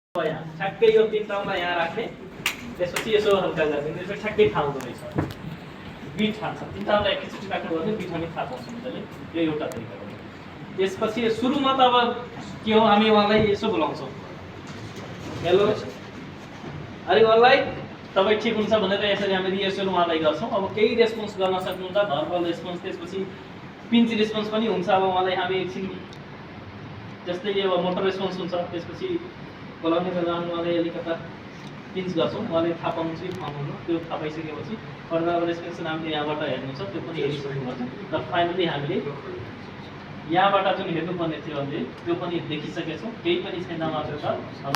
ठ्याक्कै यो तिनवटा यहाँ राख्ने त्यसपछि यसो हल्का गरिदिने त्यसपछि ठ्याक्कै थाहा हुँदो रहेछ बिट थाहा छ तिनवटा एकैचोटि राख्नु भने बिट पनि थाहा पाउँछ मजाले यो एउटा तरिका हो। त्यसपछि सुरुमा त अब के हो हामी उहाँलाई यसो बोलाउँछौँ हेलो अरे उहाँलाई तपाईँ ठिक हुन्छ भनेर यसरी हामी रिहर्सल उहाँलाई गर्छौँ। अब केही रेस्पोन्स गर्न सक्नुहुन्छ भर्बल रेस्पोन्स त्यसपछि पिन्च रेस्पोन्स पनि हुन्छ। अब उहाँलाई हामी एकछिन जस्तै अब मोटर रेस्पोन्स हुन्छ त्यसपछि बोलाउने बेला उहाँलाई अलिकता पिन्च गर्छौँ उहाँले थाहा पाउनुहुन्छ कि पाउनुहुन्न त्यो थाहा पाइसकेपछि फर्दर अब रेस्पोन्स हामीले यहाँबाट हेर्नुहुन्छ त्यो पनि हेरिसक्नुपर्छ र फाइनली हामीले यहाँबाट जुन हेर्नुपर्ने थियो हामीले त्यो पनि देखिसकेछौँ केही पनि छैन मात्र छ। अब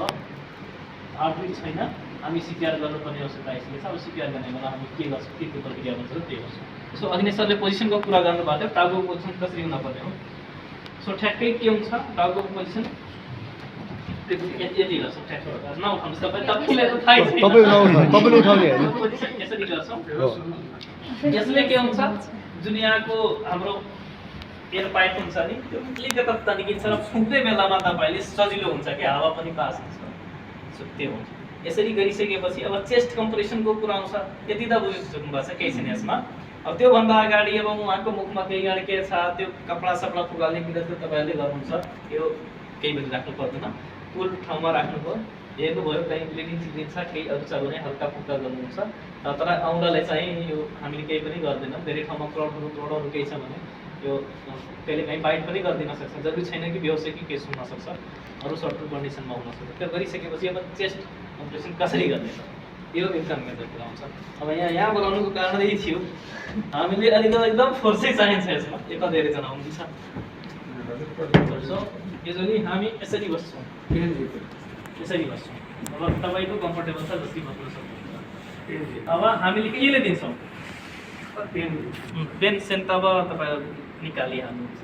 आउटबिट छैन हामी सिपिआर गर्नुपर्ने आवश्यकता आइसकेको छ। अब सिपिआर गर्ने बेला हामी के गर्छौँ के प्रक्रिया गर्छौँ त्यही गर्छौँ। सो अघि नै सरले पोजिसनको कुरा गर्नुभएको थियो टाउको पोजिसन कसरी हुनुपर्ने हो। सो ठ्याक्कै के हुन्छ टाउको पोजिसन यति गर्छौँ ठ्याक्कै नउठाउनुहोस् तपाईँले त थाहै छैन तपाईँले उठाउने हैन पोजिसन यसरी गर्छौँ। यसले के हुन्छ जुन यहाँको हाम्रो एयर पाइप हुन्छ नि त्यो अलिकता तन्किन्छ र फुक्ने बेलामा तपाईँले सजिलो हुन्छ कि हावा पनि पास हुन्छ। सो त्यो हुन्छ। यसरी गरिसकेपछि अब चेस्ट कम्प्रेसनको कुरा आउँछ यति त बुझिसक्नु भएको छ केही छैन यसमा। अब त्योभन्दा अगाडि अब उहाँको मुखमा केही गाडी के छ त्यो कपडा सपडा फुकाल्ने कुरा त तपाईँहरूले गर्नुहुन्छ यो केही पनि राख्नु पर्दैन कुल ठाउँमा राख्नुभयो हेर्नुभयो कहीँ ब्लिडिङ सिलिङ छ केही अरू छ भने हल्का फुक्का गर्नुहुन्छ। तर औँलाले चाहिँ यो हामीले केही पनि गर्दैनौँ धेरै ठाउँमा क्लडहरू केही छ भने यो कहिले काहीँ बाइट पनि गरिदिन सक्छ जरुरी छैन कि बेहोस कि केस हुनसक्छ अरू सर्टल कन्डिसनमा हुनसक्छ। त्यो गरिसकेपछि अब चेस्ट कम्प्रेसन कसरी गर्ने त यो एकदम मेजर कुरा हुन्छ। अब यहाँ बोलाउनुको कारण यही थियो हामीले अलिकति एकदम फोर्सै चाहिन्छ यसमा यता धेरैजना हुनुहुन्छ। सो युजली हामी यसरी बस्छौँ यसरी बस्छौँ। अब तपाईँको कम्फर्टेबल छ जति बस्न सक्नुहुन्छ। अब हामीले केले दिन्छौँ पेन सेन त अब तपाईँहरू निकालिहाल्नुहुन्छ।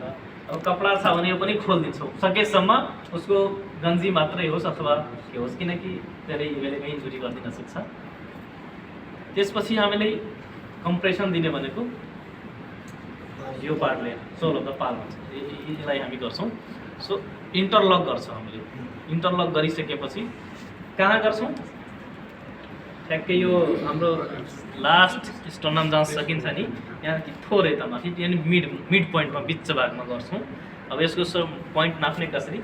अब कपडा छ भने यो पनि खोलिदिन्छौँ सकेसम्म उसको गन्जी मात्रै होस् अथवा के होस् किनकि धेरै बेलैमा इन्जुरी गरिदिन सक्छ। त्यसपछि हामीले कम्प्रेसन दिने भनेको यो पार्टले सोल अफ द पाल भन्छ यसलाई हामी गर्छौँ। सो इन्टरलक गर्छौँ हामीले इन्टरलक गरिसकेपछि कहाँ गर्छौँ ठ्याक्कै यो हाम्रो लास्ट स्टर्नम जहाँ सकिन्छ नि यहाँ थोरै त माथि यानि मिड पोइन्टमा बिच भागमा गर्छौँ। अब यसको पोइन्ट नाप्ने कसरी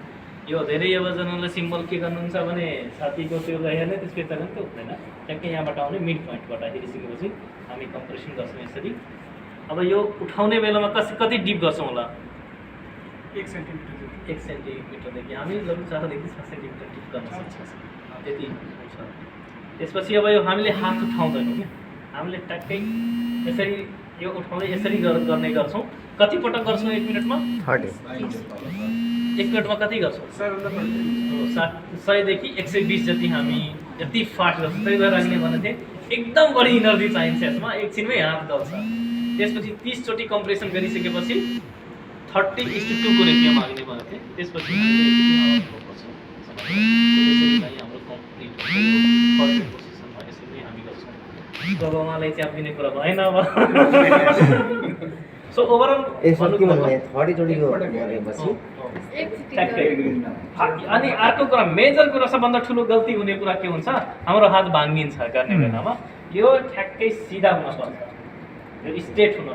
यो धेरै अबजनाले सिम्बल के गर्नुहुन्छ भने छातीको त्यो हेर्ने त्यसपछि त त्यो हुँदैन ठ्याक्कै यहाँबाट आउने मिड पोइन्टबाट हेरिसकेपछि हामी कम्प्रेसन गर्छौँ यसरी। अब यो उठाउने बेलामा कति डिप गर्छौँ होला 1 सेन्टिमिटरदेखि हामी लगभग 4 देखि 6 सेन्टिमिटर डिप गर्न सक्छौँ त्यति हुन्छ। त्यसपछि अब यो हामीले हात उठाउँदैनौँ क्या हामीले ट्याक्कै यसरी यो उठाउँदै यसरी गर्ने गर्छौँ। कति पटक गर्छौँ 1 मिनटमा 30 1 मिनटमा कति गर्छौँ 100 देखि 120 जति हामी यति फास्ट गर्छौँ। त्यही भएर हामीले भनेको थिएँ एकदम बढी इनर्जी चाहिन्छ यसमा एकछिनमै हात दल्छ। त्यसपछि 30 चोटि कम्प्रेसन गरिसकेपछि 30:2 को रेसियोमा हामीले भनेको थिएँ। त्यसपछि हाम्रो कम्प्लिट पोजिसनमा यसरी हामी गर्छौँ। अब उहाँलाई च्यापिने कुरा भएन अब। सो ओभरअल अनि अर्को कुरा मेजर कुरा सबभन्दा ठुलो गल्ती हुने कुरा के हुन्छ हाम्रो हात भाङ्गिन्छ गर्ने बेलामा यो ठ्याक्कै सिधा हुनुपर्छ यो स्ट्रेट हुनु